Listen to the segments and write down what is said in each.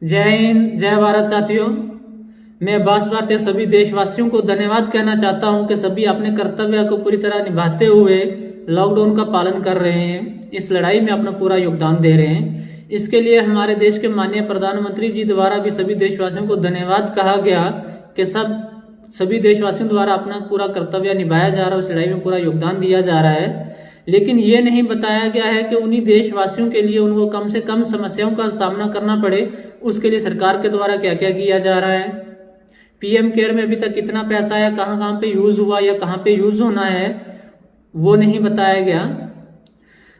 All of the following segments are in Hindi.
जय हिंद, जय भारत साथियों। मैं बास भारतीय सभी देशवासियों को धन्यवाद कहना चाहता हूं कि सभी अपने कर्तव्य को पूरी तरह निभाते हुए लॉकडाउन का पालन कर रहे हैं, इस लड़ाई में अपना पूरा योगदान दे रहे हैं। इसके लिए हमारे देश के माननीय प्रधानमंत्री जी द्वारा भी सभी देशवासियों को धन्यवाद कहा गया कि सभी देशवासियों द्वारा अपना पूरा कर्तव्य निभाया जा रहा है, उस लड़ाई में पूरा योगदान दिया जा रहा है। लेकिन ये नहीं बताया गया है कि उन्हीं देशवासियों के लिए उनको कम से कम समस्याओं का सामना करना पड़े, उसके लिए सरकार के द्वारा क्या क्या किया जा रहा है। पीएम केयर में अभी तक कितना पैसा आया, कहाँ कहाँ पे यूज हुआ या कहाँ पे यूज होना है, वो नहीं बताया गया।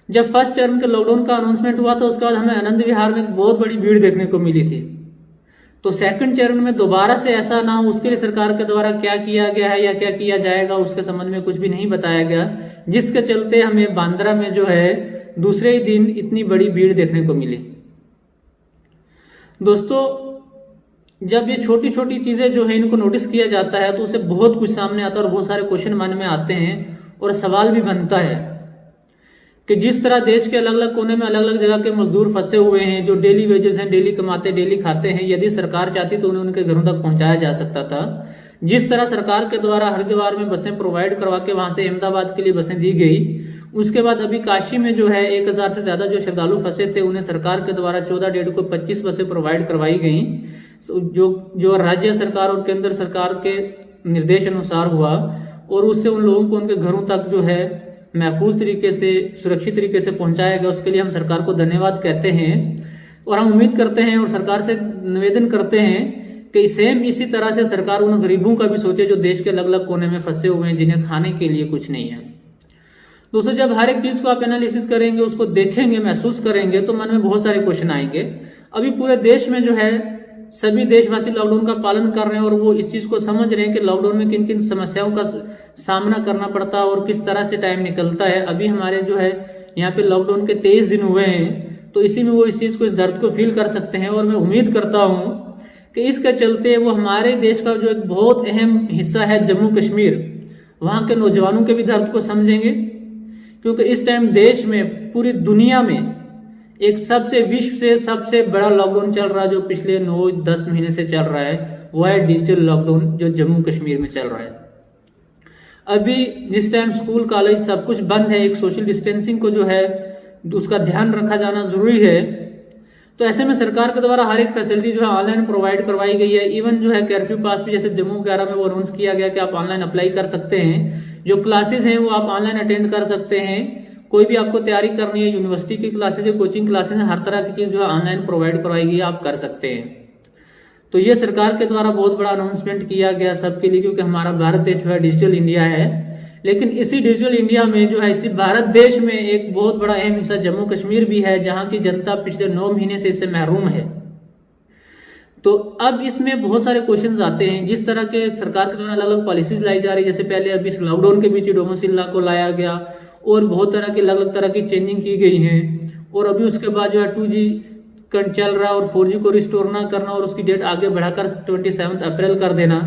जब फर्स्ट चरण के लॉकडाउन का अनाउंसमेंट हुआ था उसके बाद हमें आनंद विहार में एक बहुत बड़ी भीड़ देखने को मिली थी। तो सेकंड चरण में दोबारा से ऐसा ना हो, उसके लिए सरकार के द्वारा क्या किया गया है या क्या किया जाएगा उसके संबंध में कुछ भी नहीं बताया गया, जिसके चलते हमें बांद्रा में जो है दूसरे ही दिन इतनी बड़ी भीड़ देखने को मिली। दोस्तों, जब ये छोटी छोटी चीजें जो है इनको नोटिस किया जाता है तो उससे बहुत कुछ सामने आता है और बहुत सारे क्वेश्चन मन में आते हैं और सवाल भी बनता है कि जिस तरह देश के अलग अलग कोने में अलग अलग जगह के मजदूर फंसे हुए हैं, जो डेली वेजेस हैं, डेली कमाते डेली खाते हैं, यदि सरकार चाहती तो उन्हें उनके घरों तक पहुंचाया जा सकता था। जिस तरह सरकार के द्वारा हरिद्वार में बसें प्रोवाइड करवा के वहां से अहमदाबाद के लिए बसें दी गई, उसके बाद अभी काशी में जो है 1000 से ज्यादा जो श्रद्धालु फंसे थे उन्हें सरकार के द्वारा 14 डेढ़ को 25 बसें प्रोवाइड करवाई गई, जो राज्य सरकार और केंद्र सरकार के निर्देश अनुसार हुआ, और उससे उन लोगों को उनके घरों तक जो है महफूज तरीके से, सुरक्षित तरीके से पहुंचाया गया। उसके लिए हम सरकार को धन्यवाद कहते हैं और हम उम्मीद करते हैं और सरकार से निवेदन करते हैं कि सेम इसी तरह से सरकार उन गरीबों का भी सोचे जो देश के अलग अलग कोने में फंसे हुए हैं, जिन्हें खाने के लिए कुछ नहीं है। दोस्तों, जब हर एक चीज को आप एनालिसिस करेंगे, उसको देखेंगे, महसूस करेंगे, तो मन में बहुत सारे क्वेश्चन आएंगे। अभी पूरे देश में जो है सभी देशवासी लॉकडाउन का पालन कर रहे हैं और वो इस चीज को समझ रहे हैं कि लॉकडाउन में किन किन समस्याओं का सामना करना पड़ता है और किस तरह से टाइम निकलता है। अभी हमारे जो है यहाँ पे लॉकडाउन के 23 दिन हुए हैं, तो इसी में वो इस चीज को, इस दर्द को फील कर सकते हैं। और मैं उम्मीद करता हूँ कि इसके चलते वो हमारे देश का जो एक बहुत अहम हिस्सा है जम्मू कश्मीर, वहां के नौजवानों के भी दर्द को समझेंगे, क्योंकि इस टाइम देश में, पूरी दुनिया में एक विश्व से सबसे बड़ा लॉकडाउन चल रहा है, जो पिछले 9-10 महीने से चल रहा है, वो है डिजिटल लॉकडाउन, जो जम्मू कश्मीर में चल रहा है। अभी जिस टाइम स्कूल कॉलेज सब कुछ बंद है, एक सोशल डिस्टेंसिंग को जो है उसका ध्यान रखा जाना जरूरी है। तो ऐसे में सरकार के द्वारा हर एक फैसिलिटी जो है ऑनलाइन प्रोवाइड करवाई गई है। इवन जो है कर्फ्यू पास भी जैसे जम्मू वगैरह में वो अनाउंस किया गया कि आप ऑनलाइन अप्लाई कर सकते हैं, जो क्लासेस हैं वो आप ऑनलाइन अटेंड कर सकते हैं। कोई भी आपको तैयारी करनी है, यूनिवर्सिटी की क्लासेस है, कोचिंग क्लासेस है, हर तरह की चीज जो है ऑनलाइन प्रोवाइड करवाई गई है, आप कर सकते हैं। तो ये सरकार के द्वारा बहुत बड़ा अनाउंसमेंट किया गया सबके लिए, क्योंकि हमारा भारत देश जो है डिजिटल इंडिया है। लेकिन इसी डिजिटल इंडिया में जो है, इसी भारत देश में एक बहुत बड़ा अहम हिस्सा जम्मू कश्मीर भी है, जहां की जनता पिछले 9 महीने से इससे महरूम है। तो अब इसमें बहुत सारे क्वेश्चंस आते हैं। जिस तरह के सरकार के द्वारा अलग अलग पॉलिसीज लाई जा रही है, जैसे पहले अभी इस लॉकडाउन के बीच डोमिसाइल लॉ को लाया गया और बहुत तरह की अलग अलग तरह की चेंजिंग की गई है, और अभी उसके बाद जो है 2G चल रहा है और 4G को रिस्टोर ना करना और उसकी डेट आगे बढ़ाकर 27 अप्रैल कर देना।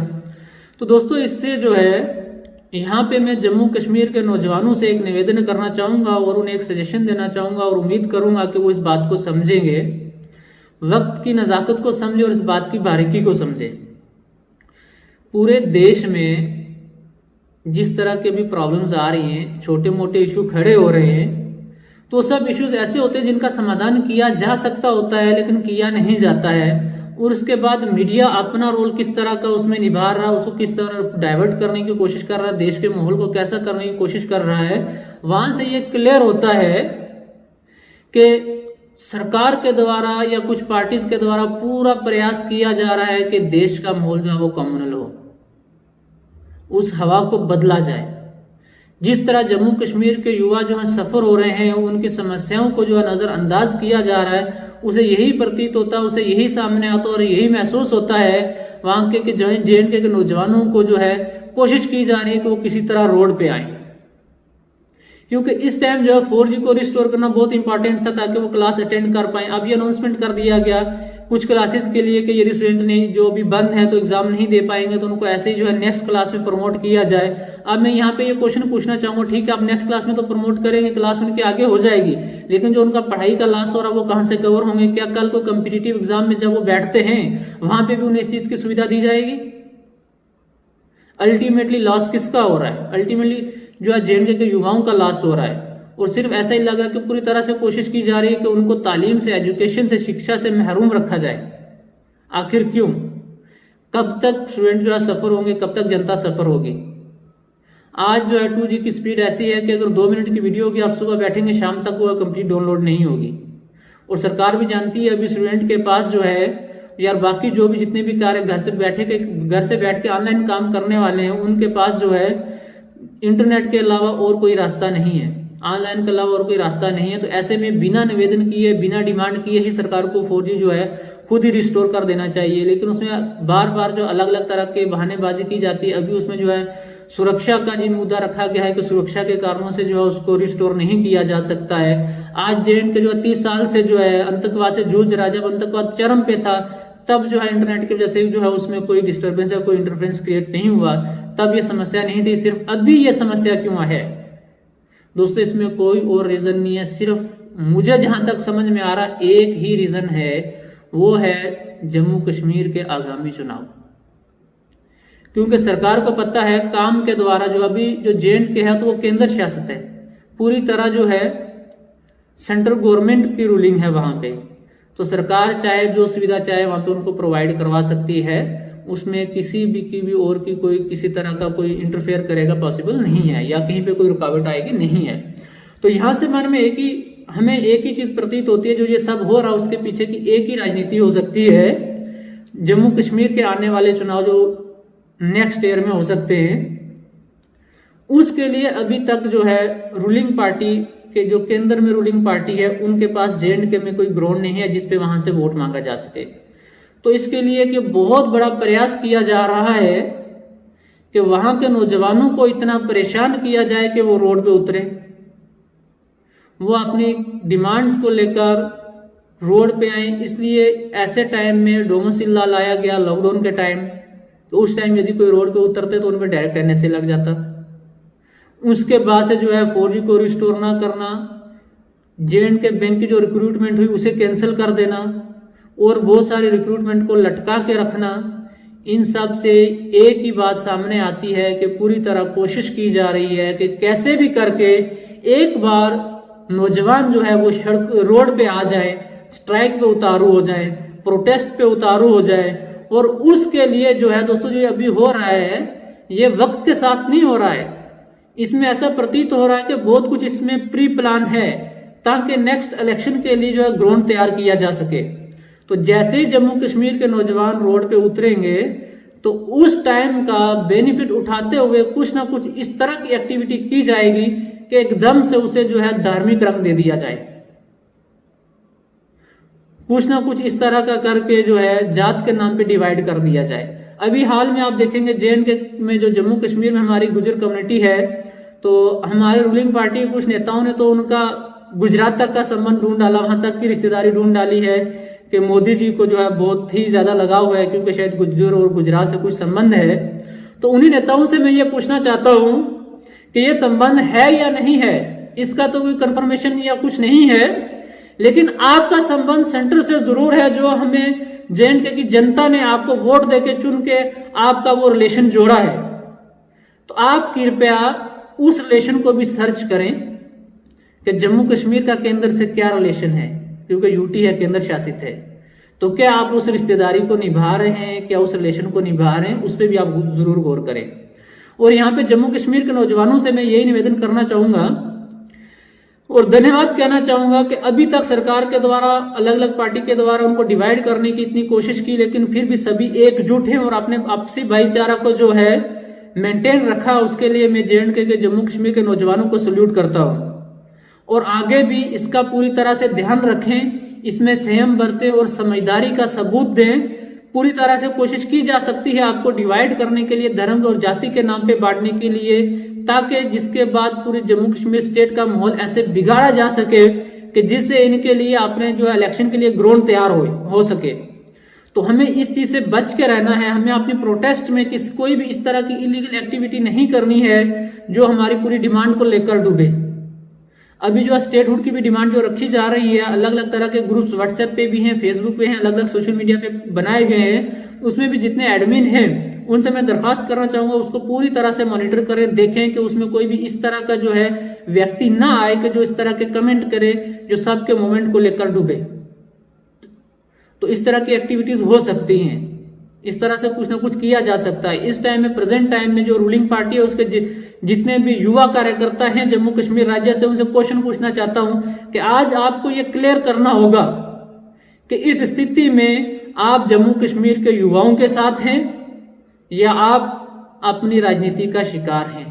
तो दोस्तों, इससे जो है यहाँ पे मैं जम्मू कश्मीर के नौजवानों से एक निवेदन करना चाहूंगा और उन्हें एक सजेशन देना चाहूंगा और उम्मीद करूंगा कि वो इस बात को समझेंगे, वक्त की नजाकत को समझे और इस बात की बारीकी को समझे। पूरे देश में जिस तरह के भी प्रॉब्लम्स आ रही हैं, छोटे मोटे इशू खड़े हो रहे हैं, तो सब इश्यूज ऐसे होते हैं जिनका समाधान किया जा सकता होता है लेकिन किया नहीं जाता है। और उसके बाद मीडिया अपना रोल किस तरह का उसमें निभा रहा है, उसको किस तरह डाइवर्ट करने की कोशिश कर रहा है, देश के माहौल को कैसा करने की कोशिश कर रहा है, वहां से ये क्लियर होता है कि सरकार के द्वारा या कुछ पार्टीज के द्वारा पूरा प्रयास किया जा रहा है कि देश का माहौल जो है वो कम्युनल हो, उस हवा को बदला जाए। जिस तरह जम्मू कश्मीर के युवा जो है सफर हो रहे हैं, उनकी समस्याओं को जो है नजरअंदाज किया जा रहा है, उसे यही प्रतीत होता है, उसे यही सामने आता है और यही महसूस होता है वहां के JNK के नौजवानों को जो है कोशिश की जा रही है कि वो किसी तरह रोड पे आए, क्योंकि इस टाइम जो है 4G को रिस्टोर करना बहुत इंपॉर्टेंट था ताकि वो क्लास अटेंड कर पाए। अब ये अनाउंसमेंट कर दिया गया कुछ क्लासेस के लिए कि यदि स्टूडेंट ने जो अभी बंद है तो एग्जाम नहीं दे पाएंगे तो उनको ऐसे ही जो है नेक्स्ट क्लास में प्रमोट किया जाए। अब मैं यहाँ पे ये क्वेश्चन पूछना चाहूंगा, ठीक है आप नेक्स्ट क्लास में तो प्रमोट करेंगे, क्लास उनके आगे हो जाएगी, लेकिन जो उनका पढ़ाई का लॉस हो रहा है वो कहाँ से कवर होंगे? क्या कल को कम्पिटिटिव एग्जाम में जब वो बैठते हैं वहां पे भी उन्हें इस चीज की सुविधा दी जाएगी? अल्टीमेटली लॉस किसका हो रहा है? अल्टीमेटली जो है जे के युवाओं का लॉस हो रहा है। और सिर्फ ऐसा ही लग रहा है कि पूरी तरह से कोशिश की जा रही है कि उनको तालीम से, एजुकेशन से, शिक्षा से महरूम रखा जाए। आखिर क्यों? कब तक स्टूडेंट जो है सफर होंगे, कब तक जनता सफर होगी? आज जो है 2G की स्पीड ऐसी है कि अगर 2 मिनट की वीडियो होगी, आप सुबह बैठेंगे शाम तक वो कंप्लीट डाउनलोड नहीं होगी। और सरकार भी जानती है अभी स्टूडेंट के पास जो है यार बाकी जो भी जितने भी कार्य घर से बैठ के ऑनलाइन काम करने वाले हैं उनके पास जो है इंटरनेट के अलावा और कोई रास्ता नहीं है, ऑनलाइन के अलावा और कोई रास्ता नहीं है। तो ऐसे में बिना निवेदन किए, बिना डिमांड किए ही सरकार को 4G जो है खुद ही रिस्टोर कर देना चाहिए। लेकिन उसमें बार बार जो अलग अलग तरह के बहानेबाजी की जाती है। अभी उसमें जो है सुरक्षा का जो मुद्दा रखा गया है कि सुरक्षा के कारणों से जो है उसको रिस्टोर नहीं किया जा सकता है। आज जे के जो 30 साल से जो है आतंकवाद से जूझ रहा, जब आतंकवाद चरम पे था तब जो है इंटरनेट की वजह से जो है उसमें कोई डिस्टर्बेंस या कोई इंटरफेरेंस क्रिएट नहीं हुआ, तब ये समस्या नहीं थी। सिर्फ अभी ये समस्या क्यों है दोस्तों? इसमें कोई और रीजन नहीं है, सिर्फ मुझे जहां तक समझ में आ रहा एक ही रीजन है, वो है जम्मू कश्मीर के आगामी चुनाव। क्योंकि सरकार को पता है काम के द्वारा जो अभी जो जे है तो वो केंद्र शासित है, पूरी तरह जो है सेंट्रल गवर्नमेंट की रूलिंग है वहां पे। तो सरकार चाहे जो सुविधा चाहे वहां पे उनको प्रोवाइड करवा सकती है, उसमें किसी भी की भी और की कोई किसी तरह का कोई इंटरफेयर करेगा पॉसिबल नहीं है, या कहीं पे कोई रुकावट आएगी नहीं है। तो यहां से मन में हमें एक ही चीज प्रतीत होती है, जो ये सब हो रहा है उसके पीछे की एक ही राजनीति हो सकती है। जम्मू कश्मीर के आने वाले चुनाव जो नेक्स्ट ईयर में हो सकते हैं, उसके लिए अभी तक जो है रूलिंग पार्टी के जो केंद्र में रूलिंग पार्टी है उनके पास जे में कोई ग्राउंड नहीं है जिसपे वहां से वोट मांगा जा सके। तो इसके लिए कि बहुत बड़ा प्रयास किया जा रहा है कि वहां के नौजवानों को इतना परेशान किया जाए कि वो रोड पे उतरे, वो अपनी डिमांड्स को लेकर रोड पे आए। इसलिए ऐसे टाइम में डोमिसाइल लॉ लाया गया लॉकडाउन के टाइम। तो उस टाइम यदि कोई रोड पे उतरते तो उन पर डायरेक्ट NSA लग जाता। उसके बाद से जो है 4G को रिस्टोर ना करना, जे बैंक की जो रिक्रूटमेंट हुई उसे कैंसिल कर देना और बहुत सारे रिक्रूटमेंट को लटका के रखना, इन सब से एक ही बात सामने आती है कि पूरी तरह कोशिश की जा रही है कि कैसे भी करके एक बार नौजवान जो है वो सड़क रोड पे आ जाए, स्ट्राइक पे उतारू हो जाए, प्रोटेस्ट पे उतारू हो जाए। और उसके लिए जो है दोस्तों जो अभी हो रहा है ये वक्त के साथ नहीं हो रहा है, इसमें ऐसा प्रतीत हो रहा है कि बहुत कुछ इसमें प्री प्लान है ताकि नेक्स्ट इलेक्शन के लिए जो है ग्राउंड तैयार किया जा सके। तो जैसे ही जम्मू कश्मीर के नौजवान रोड पे उतरेंगे तो उस टाइम का बेनिफिट उठाते हुए कुछ ना कुछ इस तरह की एक्टिविटी की जाएगी कि एकदम से उसे जो है धार्मिक रंग दे दिया जाए, कुछ ना कुछ इस तरह का करके जो है जात के नाम पे डिवाइड कर दिया जाए। अभी हाल में आप देखेंगे जे में जो जम्मू कश्मीर में हमारी गुजर कम्युनिटी है, तो हमारे रूलिंग पार्टी के कुछ नेताओं ने तो उनका गुजरात तक का संबंध ढूंढ डाला, वहां तक की रिश्तेदारी ढूंढ डाली है कि मोदी जी को जो है बहुत ही ज्यादा लगाव है क्योंकि शायद गुज्जर और गुजरात से कुछ संबंध है। तो उन्हीं नेताओं से मैं ये पूछना चाहता हूं कि ये संबंध है या नहीं है, इसका तो कोई कंफर्मेशन या कुछ नहीं है, लेकिन आपका संबंध सेंटर से जरूर है, जो हमें जे की जनता ने आपको वोट देके चुन के आपका वो रिलेशन जोड़ा है। तो आप कृपया उस रिलेशन को भी सर्च करें कि जम्मू कश्मीर का केंद्र से क्या रिलेशन है, क्योंकि यूटी है, केंद्र शासित है। तो क्या आप उस रिश्तेदारी को निभा रहे हैं, क्या उस रिलेशन को निभा रहे हैं, उस पर भी आप जरूर गौर करें। और यहाँ पे जम्मू कश्मीर के नौजवानों से मैं यही निवेदन करना चाहूंगा और धन्यवाद कहना चाहूंगा कि अभी तक सरकार के द्वारा अलग अलग पार्टी के द्वारा उनको डिवाइड करने की इतनी कोशिश की, लेकिन फिर भी सभी एकजुट हैं और अपने आपसी भाईचारा को जो है मेंटेन रखा। उसके लिए मैं जे के जम्मू कश्मीर के नौजवानों को सल्यूट करता हूं और आगे भी इसका पूरी तरह से ध्यान रखें, इसमें संयम बरतें और समझदारी का सबूत दें। पूरी तरह से कोशिश की जा सकती है आपको डिवाइड करने के लिए, धर्म और जाति के नाम पे बांटने के लिए, ताकि जिसके बाद पूरे जम्मू कश्मीर स्टेट का माहौल ऐसे बिगाड़ा जा सके कि जिससे इनके लिए अपने जो इलेक्शन के लिए ग्राउंड तैयार हो सके। तो हमें इस चीज से बच के रहना है। हमें अपनी प्रोटेस्ट में कोई भी इस तरह की इलीगल एक्टिविटी नहीं करनी है जो हमारी पूरी डिमांड को लेकर डूबे। अभी जो स्टेटहुड की भी डिमांड जो रखी जा रही है, अलग अलग तरह के ग्रुप्स व्हाट्सएप पे भी हैं, फेसबुक पे हैं, अलग अलग सोशल मीडिया पे बनाए गए हैं, उसमें भी जितने एडमिन हैं उनसे मैं दरखास्त करना चाहूंगा उसको पूरी तरह से मॉनिटर करें, देखें कि उसमें कोई भी इस तरह का जो है व्यक्ति ना आए कि जो इस तरह के कमेंट करे जो सबके मोमेंट को लेकर डूबे। तो इस तरह की एक्टिविटीज हो सकती हैं, इस तरह से कुछ ना कुछ किया जा सकता है। इस टाइम में, प्रेजेंट टाइम में जो रूलिंग पार्टी है उसके जितने भी युवा कार्यकर्ता हैं जम्मू कश्मीर राज्य से, उनसे क्वेश्चन पूछना चाहता हूं कि आज आपको यह क्लियर करना होगा कि इस स्थिति में आप जम्मू कश्मीर के युवाओं के साथ हैं या आप अपनी राजनीति का शिकार हैं।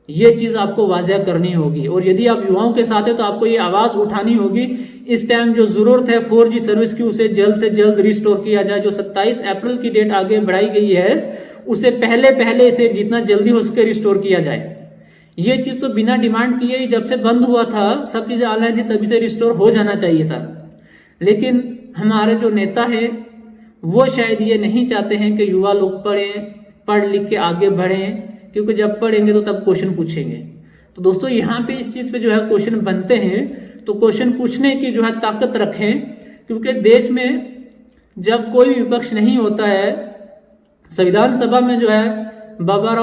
ये चीज आपको वाजह करनी होगी। और यदि आप युवाओं के साथ हैं तो आपको ये आवाज उठानी होगी। इस टाइम जो जरूरत है 4G सर्विस की, उसे जल्द से जल्द रिस्टोर किया जाए। जो 27 अप्रैल की डेट आगे बढ़ाई गई है उसे पहले इसे जितना जल्दी हो सके रिस्टोर किया जाए। ये चीज तो बिना डिमांड किए ही जब से बंद हुआ था, सब चीजें ऑनलाइन थी, तभी से रिस्टोर हो जाना चाहिए था। लेकिन हमारे जो नेता है वो शायद ये नहीं चाहते हैं कि युवा लोग पढ़ लिख के आगे बढ़ें, क्योंकि जब पढ़ेंगे तो तब क्वेश्चन पूछेंगे। तो दोस्तों यहाँ पे इस चीज पे जो है क्वेश्चन बनते हैं, तो क्वेश्चन पूछने की जो है ताकत रखें, क्योंकि देश में जब कोई भी विपक्ष नहीं होता है, संविधान सभा में जो है बाबा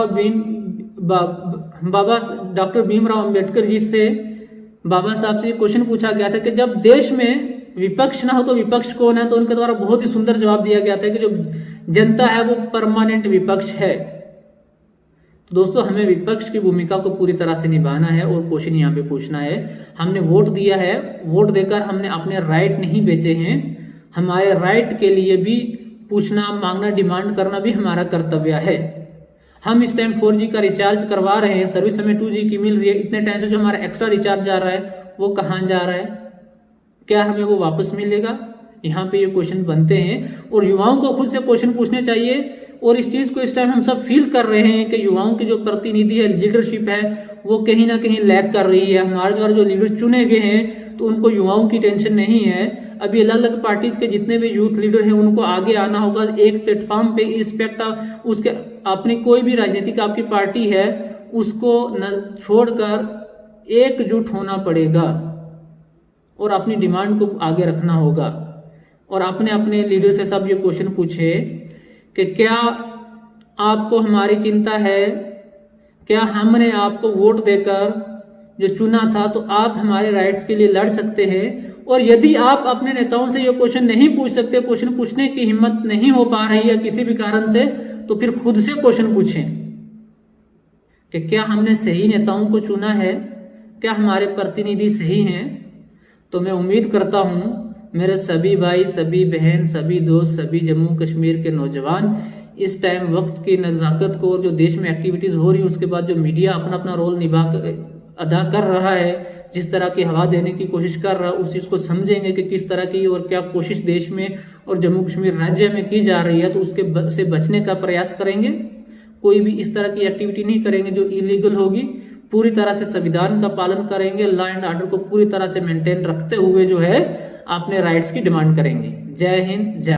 डॉक्टर भीमराव अंबेडकर जी से, बाबा साहब से क्वेश्चन पूछा गया था कि जब देश में विपक्ष ना हो तो विपक्ष कौन है, तो उनके द्वारा बहुत ही सुंदर जवाब दिया गया था कि जो जनता है वो परमानेंट विपक्ष है। तो दोस्तों हमें विपक्ष की भूमिका को पूरी तरह से निभाना है और क्वेश्चन यहाँ पे पूछना है। हमने वोट दिया है, वोट देकर हमने अपने राइट नहीं बेचे हैं। हमारे राइट के लिए भी पूछना, मांगना, डिमांड करना भी हमारा कर्तव्य है। हम इस टाइम 4G का रिचार्ज करवा रहे हैं, सर्विस हमें 2G की मिल रही है, इतने टाइम से जो हमारा एक्स्ट्रा रिचार्ज जा रहा है वो कहाँ जा रहा है, क्या हमें वो वापस मिलेगा? यहाँ पे ये क्वेश्चन बनते हैं और युवाओं को खुद से क्वेश्चन पूछने चाहिए। और इस चीज को इस टाइम हम सब फील कर रहे हैं कि युवाओं की जो प्रतिनिधि है, लीडरशिप है, वो कहीं ना कहीं लैग कर रही है। हमारे द्वारा जो लीडर चुने गए हैं तो उनको युवाओं की टेंशन नहीं है। अभी अलग अलग पार्टीज के जितने भी यूथ लीडर हैं उनको आगे आना होगा एक प्लेटफॉर्म पे, इर्रिस्पेक्ट ऑफ उसके अपनी कोई भी राजनीतिक आपकी पार्टी है उसको न छोड़कर एकजुट होना पड़ेगा और अपनी डिमांड को आगे रखना होगा। और अपने अपने लीडर से सब ये क्वेश्चन पूछे कि क्या आपको हमारी चिंता है, क्या हमने आपको वोट देकर जो चुना था तो आप हमारे राइट्स के लिए लड़ सकते हैं। और यदि आप अपने नेताओं से ये क्वेश्चन नहीं पूछ सकते, क्वेश्चन पूछने की हिम्मत नहीं हो पा रही है किसी भी कारण से, तो फिर खुद से क्वेश्चन पूछें कि क्या हमने सही नेताओं को चुना है, क्या हमारे प्रतिनिधि सही हैं। तो मैं उम्मीद करता हूं मेरे सभी भाई, सभी बहन, सभी दोस्त, सभी जम्मू कश्मीर के नौजवान इस टाइम वक्त की नज़ाकत को और जो देश में एक्टिविटीज़ हो रही है उसके बाद जो मीडिया अपना अपना रोल अदा कर रहा है, जिस तरह की हवा देने की कोशिश कर रहा है, उस चीज़ को समझेंगे कि किस तरह की और क्या कोशिश देश में और जम्मू कश्मीर राज्य में की जा रही है, तो उसके से बचने का प्रयास करेंगे। कोई भी इस तरह की एक्टिविटी नहीं करेंगे जो इलीगल होगी। पूरी तरह से संविधान का पालन करेंगे, लॉ एंड ऑर्डर को पूरी तरह से मेंटेन रखते हुए जो है अपने राइट्स की डिमांड करेंगे। जय हिंद, जय